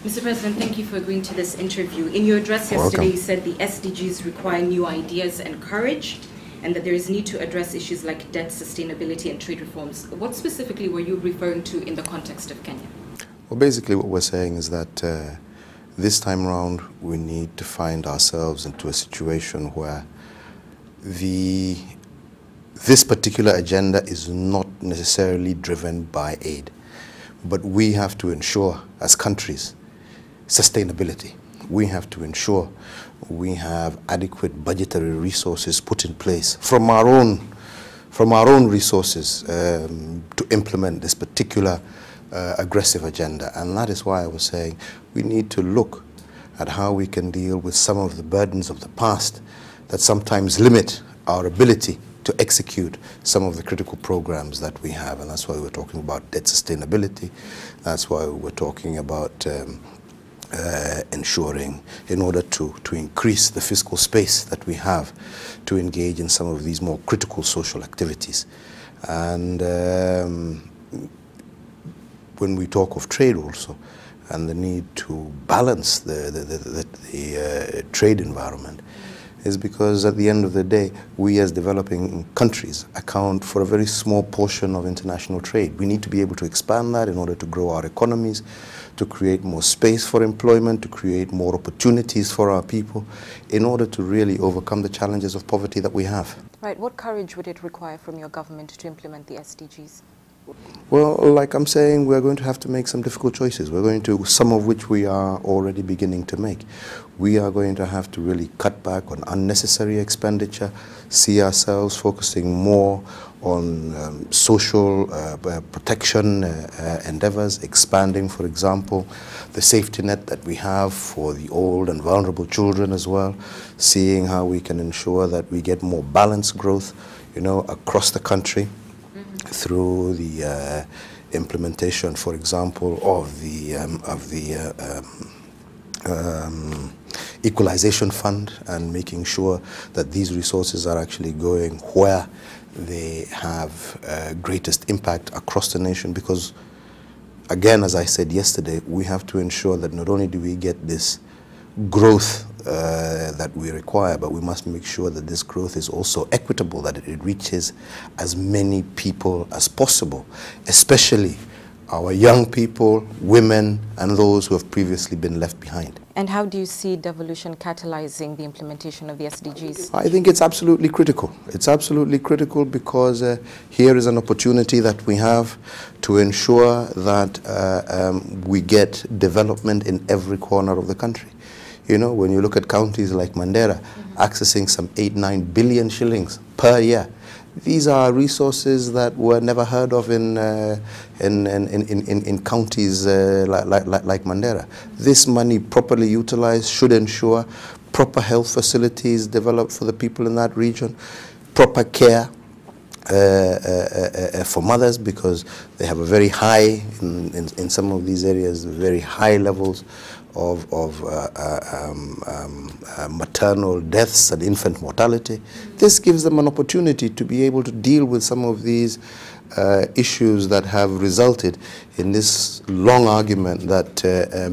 Mr. President, thank you for agreeing to this interview. In your address yesterday, you said the SDGs require new ideas and courage, and that there is need to address issues like debt, sustainability, and trade reforms. What specifically were you referring to in the context of Kenya? Well, basically what we're saying is that this time around we need to find ourselves into a situation where this particular agenda is not necessarily driven by aid, but we have to ensure as countries sustainability. We have to ensure we have adequate budgetary resources put in place from our own resources to implement this particular aggressive agenda. And that is why I was saying we need to look at how we can deal with some of the burdens of the past that sometimes limit our ability to execute some of the critical programs that we have. And that's why we're talking about debt sustainability. That's why we're talking about ensuring, in order to increase the fiscal space that we have to engage in some of these more critical social activities. And when we talk of trade also, and the need to balance the trade environment, is because at the end of the day, we as developing countries account for a very small portion of international trade. We need to be able to expand that in order to grow our economies, to create more space for employment, to create more opportunities for our people, in order to really overcome the challenges of poverty that we have. Right. What courage would it require from your government to implement the SDGs? Well, like I'm saying, we're going to have to make some difficult choices. We're going to, some of which we are already beginning to make. We are going to have to really cut back on unnecessary expenditure, see ourselves focusing more on social protection endeavors, expanding, for example, the safety net that we have for the old and vulnerable children as well, seeing how we can ensure that we get more balanced growth, you know, across the country, through the implementation, for example, of the equalization fund, and making sure that these resources are actually going where they have greatest impact across the nation. Because, again, as I said yesterday, we have to ensure that not only do we get this growth that we require, but we must make sure that this growth is also equitable, that it reaches as many people as possible, especially our young people, women, and those who have previously been left behind. And how do you see devolution catalyzing the implementation of the SDGs? I think it's absolutely critical. It's absolutely critical because here is an opportunity that we have to ensure that we get development in every corner of the country. You know, when you look at counties like Mandera, accessing some 8-9 billion shillings per year, these are resources that were never heard of in counties like Mandera. This money properly utilized should ensure proper health facilities developed for the people in that region, proper care for mothers, because they have a very high, in some of these areas, very high levels of maternal deaths and infant mortality. This gives them an opportunity to be able to deal with some of these issues that have resulted in this long argument that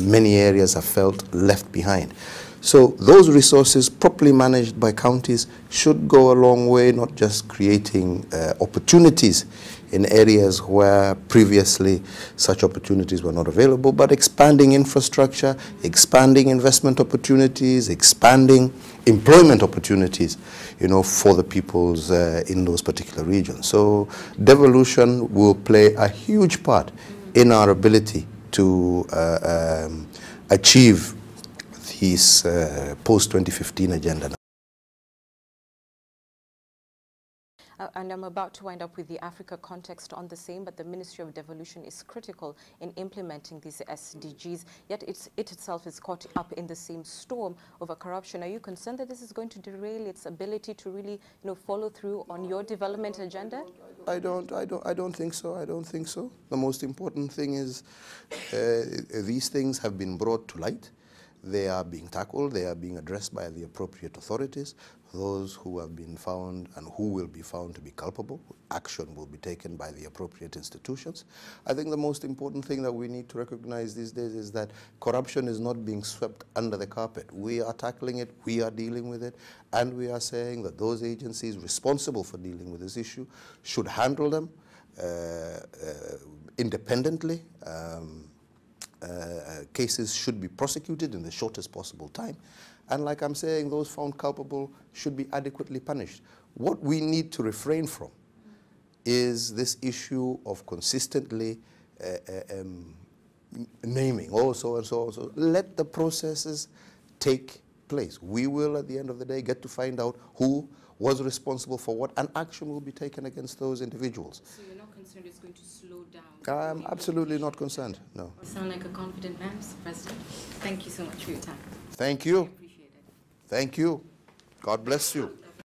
many areas have felt left behind. So those resources, properly managed by counties, should go a long way, not just creating opportunities in areas where previously such opportunities were not available, but expanding infrastructure, expanding investment opportunities, expanding employment opportunities, you know, for the peoples in those particular regions. So devolution will play a huge part in our ability to achieve this post-2015 agenda. And I'm about to wind up with the Africa context on the same, but the Ministry of Devolution is critical in implementing these SDGs, yet it itself is caught up in the same storm over corruption. Are you concerned that this is going to derail its ability to really, follow through on your development agenda? I don't think so. I don't think so. The most important thing is these things have been brought to light. they are being tackled, they are being addressed by the appropriate authorities. Those who have been found and who will be found to be culpable, action will be taken by the appropriate institutions. I think the most important thing that we need to recognize these days is that corruption is not being swept under the carpet. We are tackling it, we are dealing with it, and we are saying that those agencies responsible for dealing with this issue should handle them independently. Cases should be prosecuted in the shortest possible time. And like I'm saying, those found culpable should be adequately punished. What we need to refrain from is this issue of consistently naming, oh, so and so and so. Let the processes take place. We will, at the end of the day, get to find out who was responsible for what, and action will be taken against those individuals. So you're not concerned it's going to slow down? I'm absolutely not concerned, no. You sound like a confident man, Mr. President. Thank you so much for your time. Thank you. I appreciate it. Thank you. God bless you.